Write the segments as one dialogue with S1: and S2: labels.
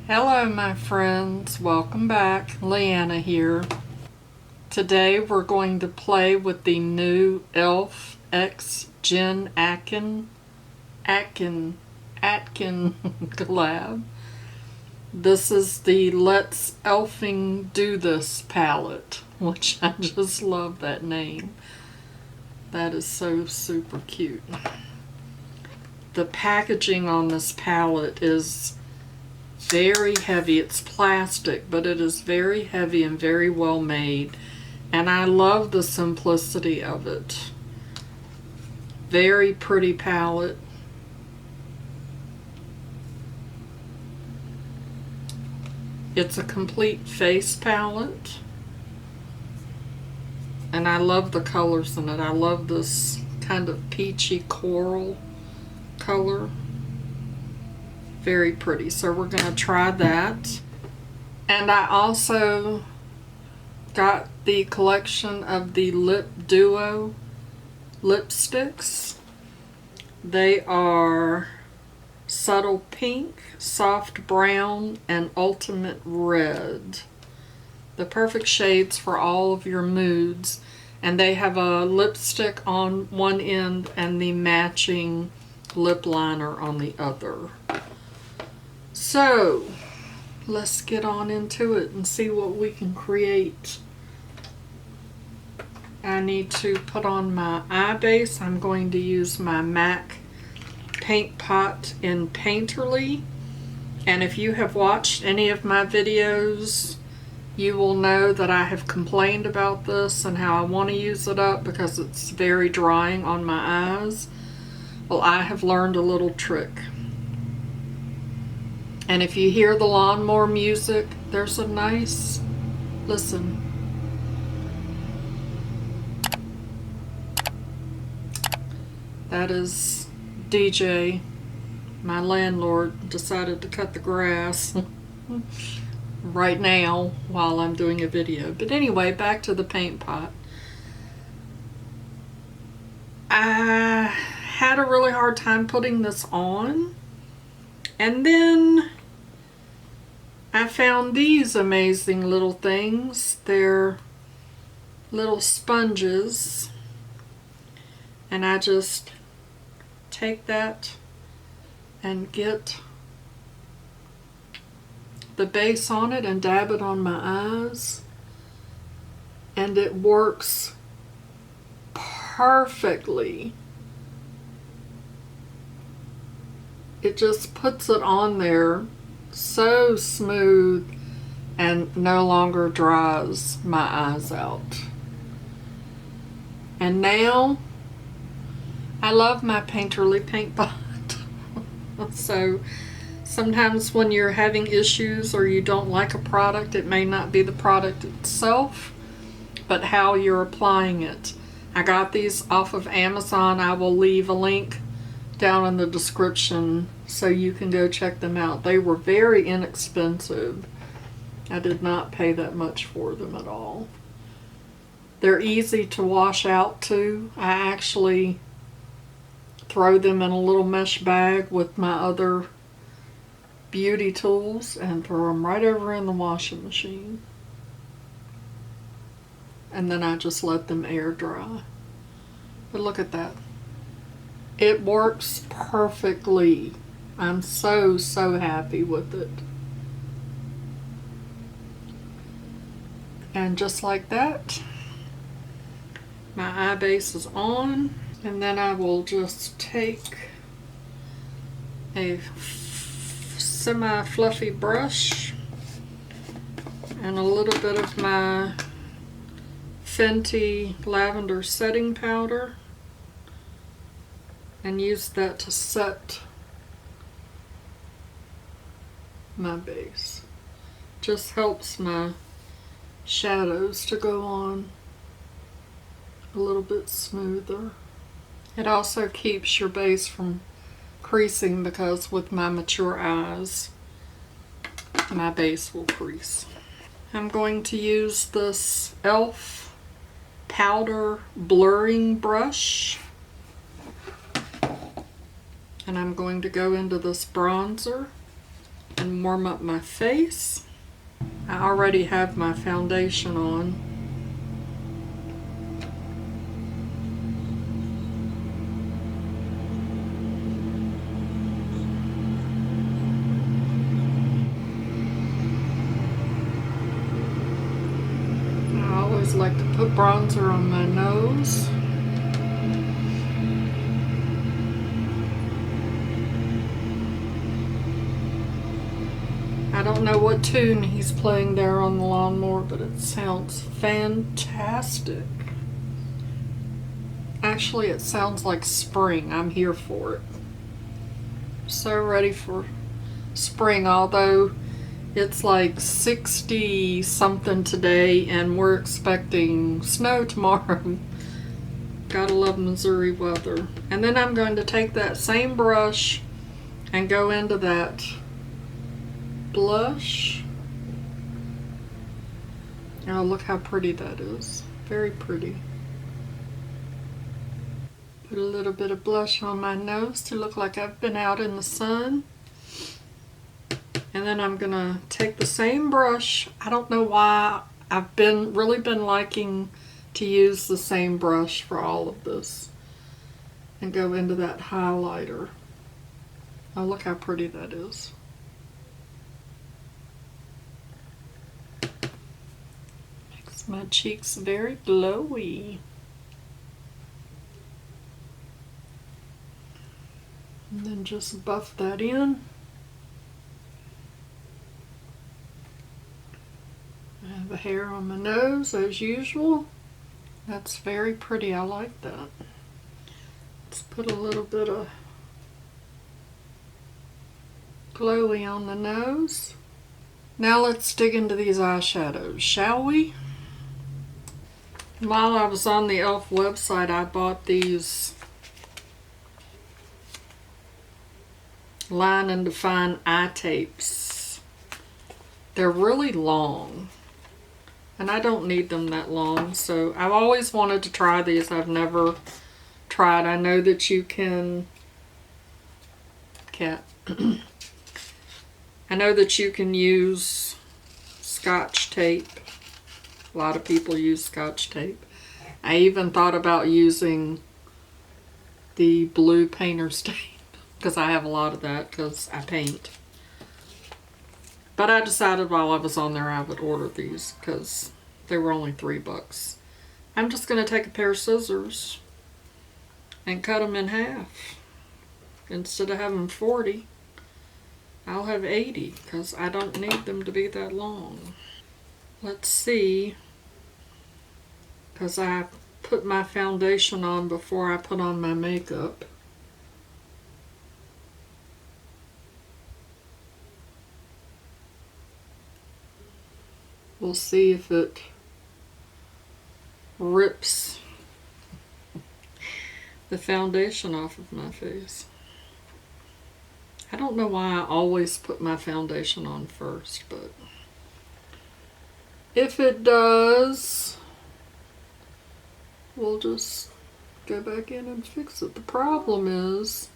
S1: Hello my friends, welcome back. Leanna here. Today we're going to play with the new E.L.F. x Jen Atkin Collab. This is the Let's Elfing Do This palette, which I just love that name. That is so super cute. The packaging on this palette is very heavy. It's plastic, but it is very heavy and very well made, and I love the simplicity of it. Very pretty palette. It's a complete face palette, and I love the colors in it. I love this kind of peachy coral color. Very pretty. So we're going to try that. And I also got the collection of the Lip Duo lipsticks. They are Subtle Pink, Soft Brown, and Ultimate Red. The perfect shades for all of your moods. And they have a lipstick on one end and the matching lip liner on the other. So, let's get on into it and see what we can create. I need to put on my eye base. I'm going to use my MAC paint pot in Painterly. And if you have watched any of my videos, you will know that I have complained about this and how I want to use it up because it's very drying on my eyes. Well, I have learned a little trick. And if you hear the lawnmower music, there's a nice, listen. That is DJ. My landlord decided to cut the grass right now while I'm doing a video. But anyway, back to the paint pot. I had a really hard time putting this on. And then I found these amazing little things. They're little sponges. And I just take that and get the base on it and dab it on my eyes. And it works perfectly. It just puts it on there so smooth and no longer dries my eyes out. And now I love my Painterly paint pot. So sometimes when you're having issues or you don't like a product, it may not be the product itself, but how you're applying it. I got these off of Amazon. I will leave a link down in the description so you can go check them out. They were very inexpensive. I did not pay that much for them at all. They're easy to wash out too. I actually throw them in a little mesh bag with my other beauty tools and throw them right over in the washing machine. And then I just let them air dry. But look at that. It works perfectly. I'm so happy with it. And just like that, my eye base is on. And then I will just take a semi-fluffy brush and a little bit of my Fenty lavender setting powder and use that to set my base. Just helps my shadows to go on a little bit smoother. It also keeps your base from creasing because with my mature eyes, my base will crease. I'm going to use this E.L.F. powder blurring brush. And I'm going to go into this bronzer and warm up my face. I already have my foundation on. I always like to put bronzer on my nose. I don't know what tune he's playing there on the lawnmower, but it sounds fantastic. Actually, it sounds like spring. I'm here for it. So ready for spring, although it's like 60 something today and we're expecting snow tomorrow. Gotta love Missouri weather. And then I'm going to take that same brush and go into that blush. Oh, look how pretty that is. Very pretty. Put a little bit of blush on my nose to look like I've been out in the sun. And then I'm gonna take the same brush. I don't know why I've really been liking to use the same brush for all of this. And go into that highlighter. Oh, look how pretty that is. Makes my cheeks very glowy. And then just buff that in. I have a hair on my nose as usual. That's very pretty. I like that. Let's put a little bit of glowy on the nose. Now let's dig into these eyeshadows, shall we? While I was on the E.L.F. website, I bought these Line and Define eye tapes. They're really long, and I don't need them that long, so I've always wanted to try these. I've never tried. I know that you can, I know that you can use Scotch tape. A lot of people use Scotch tape. I even thought about using the blue painter's tape because I have a lot of that because I paint. But I decided while I was on there I would order these because they were only $3. I'm just going to take a pair of scissors and cut them in half. Instead of having 40, I'll have 80 because I don't need them to be that long. Let's see, because I put my foundation on before I put on my makeup. We'll see if it rips the foundation off of my face. I don't know why I always put my foundation on first, but if it does, we'll just go back in and fix it. The problem is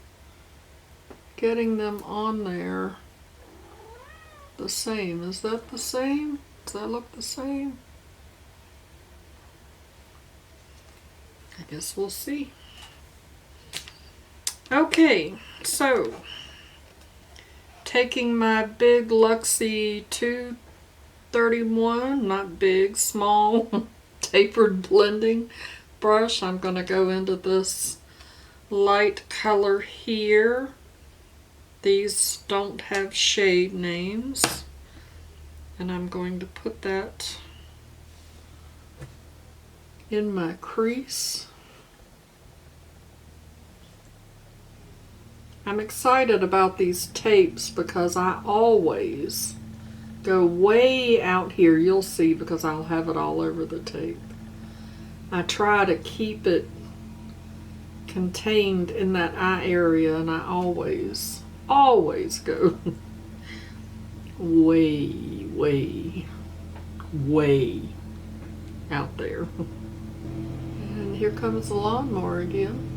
S1: getting them on there the same. Is that the same? Does that look the same? I guess we'll see. Okay, so taking my big Luxie 231, not big, small, tapered blending brush, I'm going to go into this light color here. These don't have shade names. And I'm going to put that in my crease. I'm excited about these tapes because I always go way out here. You'll see because I'll have it all over the tape. I try to keep it contained in that eye area, and I always go way out there. And here comes the lawnmower again.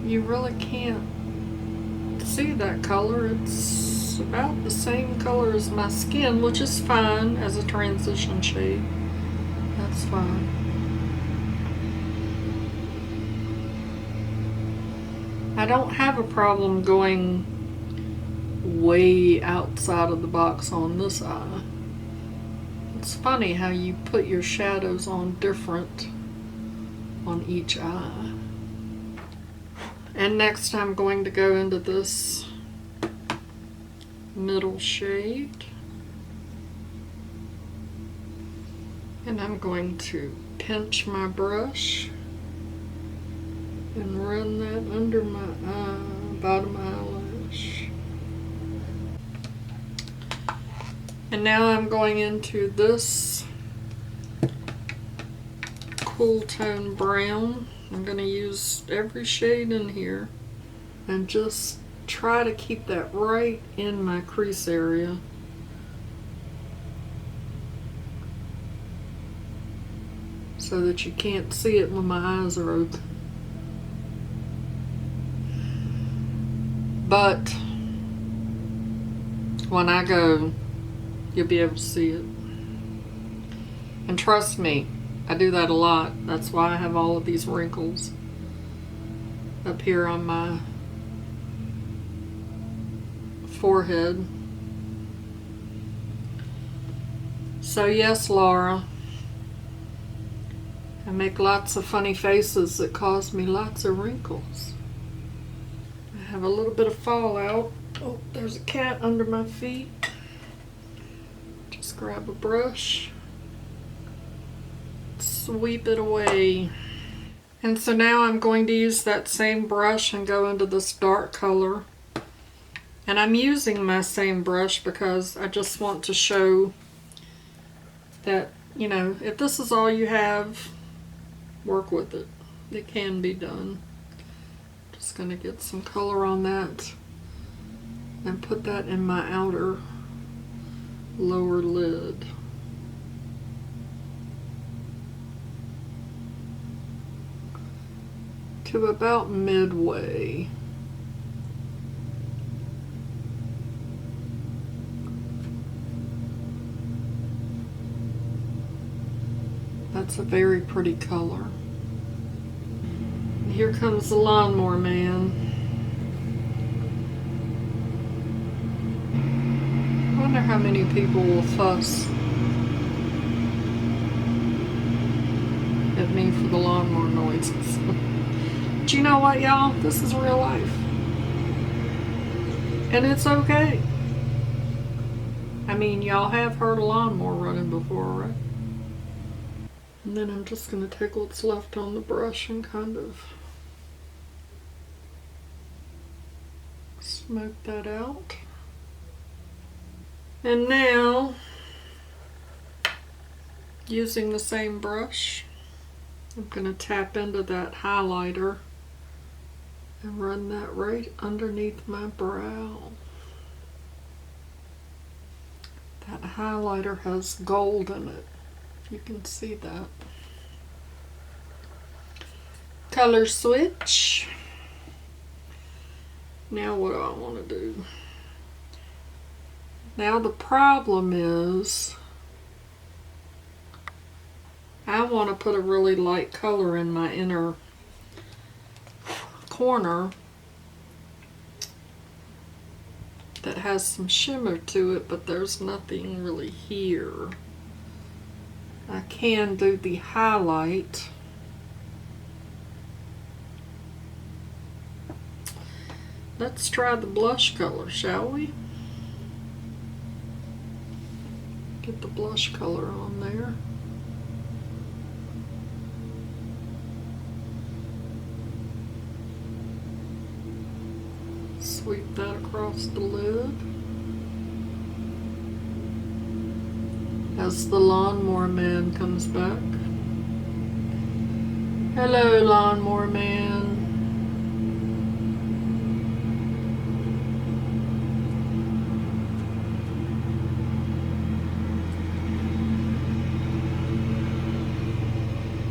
S1: You really can't see that color. It's about the same color as my skin, which is fine as a transition shade. That's fine. I don't have a problem going way outside of the box on this eye. It's funny how you put your shadows on different on each eye. And next I'm going to go into this middle shade. And I'm going to pinch my brush and run that under my eye, bottom eyelash. And now I'm going into this cool tone brown. I'm going to use every shade in here and just try to keep that right in my crease area. So that you can't see it when my eyes are open. But when I go, you'll be able to see it. And trust me, I do that a lot. That's why I have all of these wrinkles up here on my forehead. So yes, Laura, I make lots of funny faces that cause me lots of wrinkles. I have a little bit of fallout. Oh, there's a cat under my feet. Just grab a brush. Sweep it away. And so now I'm going to use that same brush and go into this dark color. And I'm using my same brush because I just want to show that, you know, if this is all you have, work with it. It can be done. Just going to get some color on that and put that in my outer lower lid. To about midway. That's a very pretty color. And here comes the lawnmower man. I wonder how many people will fuss at me for the lawnmower noises. But you know what, y'all? This is real life. And it's okay. I mean, y'all have heard a lawnmower running before, right? And then I'm just going to take what's left on the brush and kind of smoke that out. And now, using the same brush, I'm going to tap into that highlighter and run that right underneath my brow. That highlighter has gold in it. You can see that. Color switch. Now what do I want to do? Now the problem is I want to put a really light color in my inner corner that has some shimmer to it, but there's nothing really here. I can do the highlight. Let's try the blush color, shall we? Get the blush color on there. Sweep that across the lid. As the lawnmower man comes back. Hello, lawnmower man.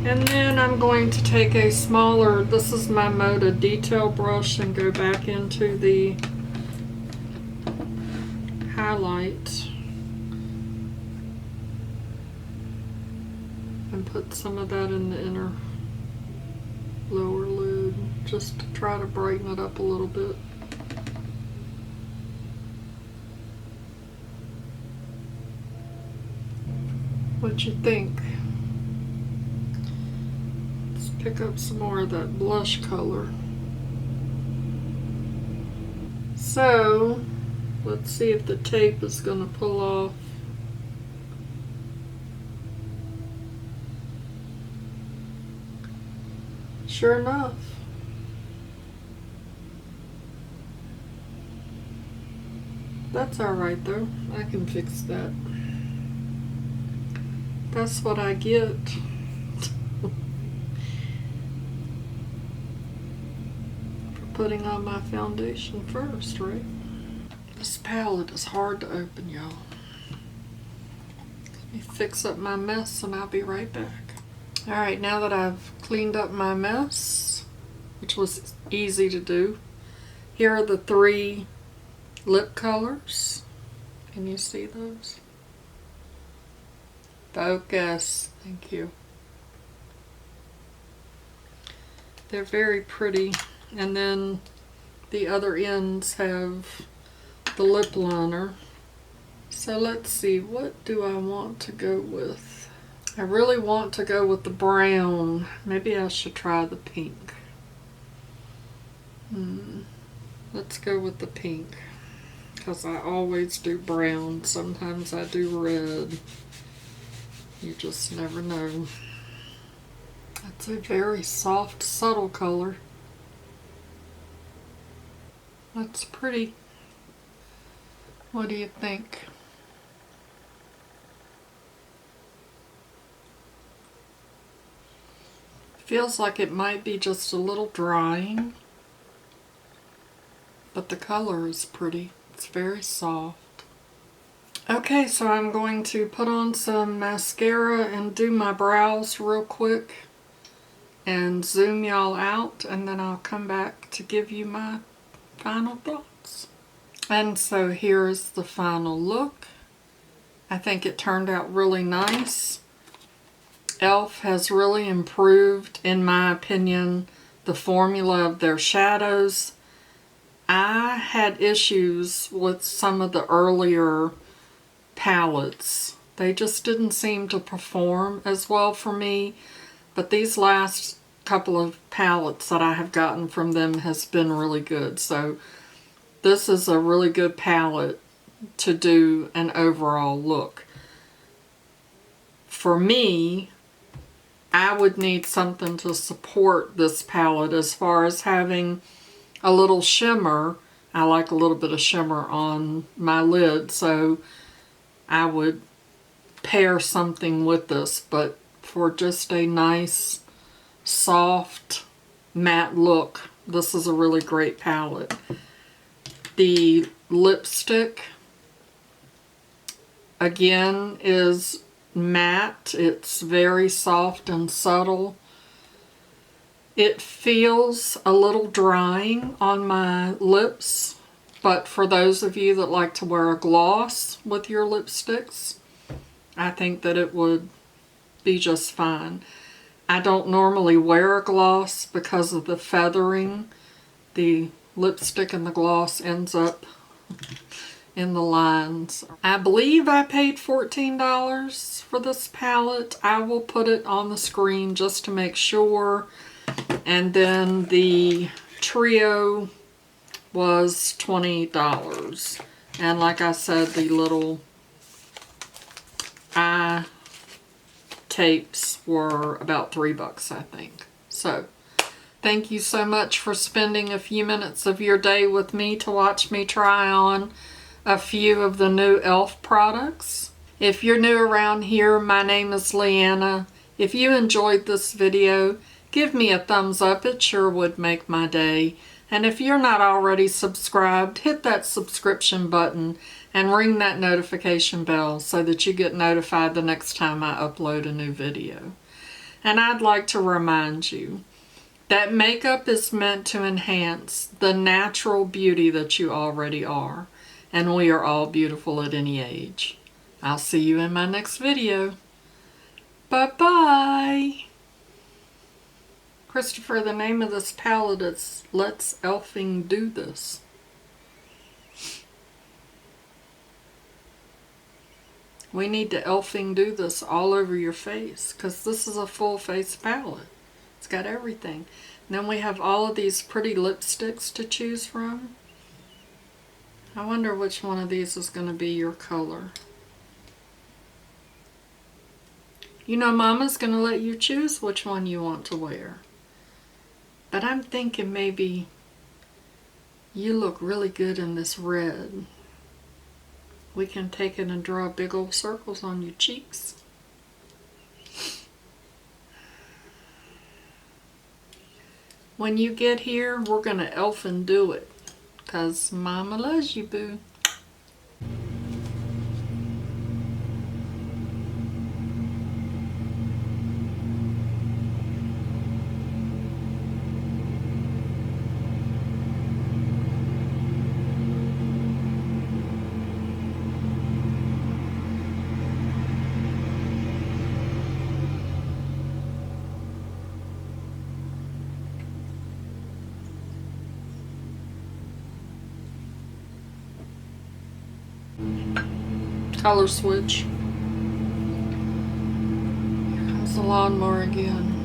S1: And then I'm going to take a smaller, this is my Moda detail brush, and go back into the highlight and put some of that in the inner lower lid just to try to brighten it up a little bit. What you think? Let's pick up some more of that blush color. So let's see if the tape is going to pull off. Sure enough. That's alright though. I can fix that. That's what I get. For putting on my foundation first, right? This palette is hard to open, y'all. Let me fix up my mess and I'll be right back. Alright, now that I've cleaned up my mess, which was easy to do, here are the 3 lip colors. Can you see those? Focus. Thank you. They're very pretty. And then the other ends have the lip liner. So let's see, what do I want to go with? I really want to go with the brown. Maybe I should try the pink. Let's go with the pink, because I always do brown. Sometimes I do red. You just never know. That's a very soft, subtle color. That's pretty. What do you think? Feels like it might be just a little drying, but the color is pretty. It's very soft. Okay, so I'm going to put on some mascara and do my brows real quick and zoom y'all out, and then I'll come back to give you my final thoughts. And so here's the final look. I think it turned out really nice. E.L.F. has really improved, in my opinion, the formula of their shadows. I had issues with some of the earlier palettes. They just didn't seem to perform as well for me, but these last couple of palettes that I have gotten from them has been really good. So this is a really good palette to do an overall look. For me, I would need something to support this palette as far as having a little shimmer. I like a little bit of shimmer on my lid, so I would pair something with this, but for just a nice, soft, matte look, this is a really great palette. The lipstick, again, is matte. It's very soft and subtle. It feels a little drying on my lips, but for those of you that like to wear a gloss with your lipsticks, I think that it would be just fine. I don't normally wear a gloss because of the feathering. The lipstick and the gloss ends up in the lines. I believe I paid $14 for this palette. I will put it on the screen just to make sure. And then the trio was $20. And like I said, the little eye tapes were about $3, I think. So thank you so much for spending a few minutes of your day with me to watch me try on a few of the new E.L.F. products. If you're new around here, my name is Leanna. If you enjoyed this video, give me a thumbs up. It sure would make my day. And if you're not already subscribed, hit that subscription button and ring that notification bell so that you get notified the next time I upload a new video. And I'd like to remind you that makeup is meant to enhance the natural beauty that you already are. And we are all beautiful at any age. I'll see you in my next video. Bye-bye. Christopher, the name of this palette is Let's Elfing Do This. We need to elfing do this all over your face because this is a full face palette. It's got everything. And then we have all of these pretty lipsticks to choose from. I wonder which one of these is going to be your color. You know, Mama's going to let you choose which one you want to wear. But I'm thinking maybe you look really good in this red. We can take it and draw big old circles on your cheeks. When you get here, we're going to elf and do it. Because Mama loves you, boo. Color switch. Here comes the lawnmower again.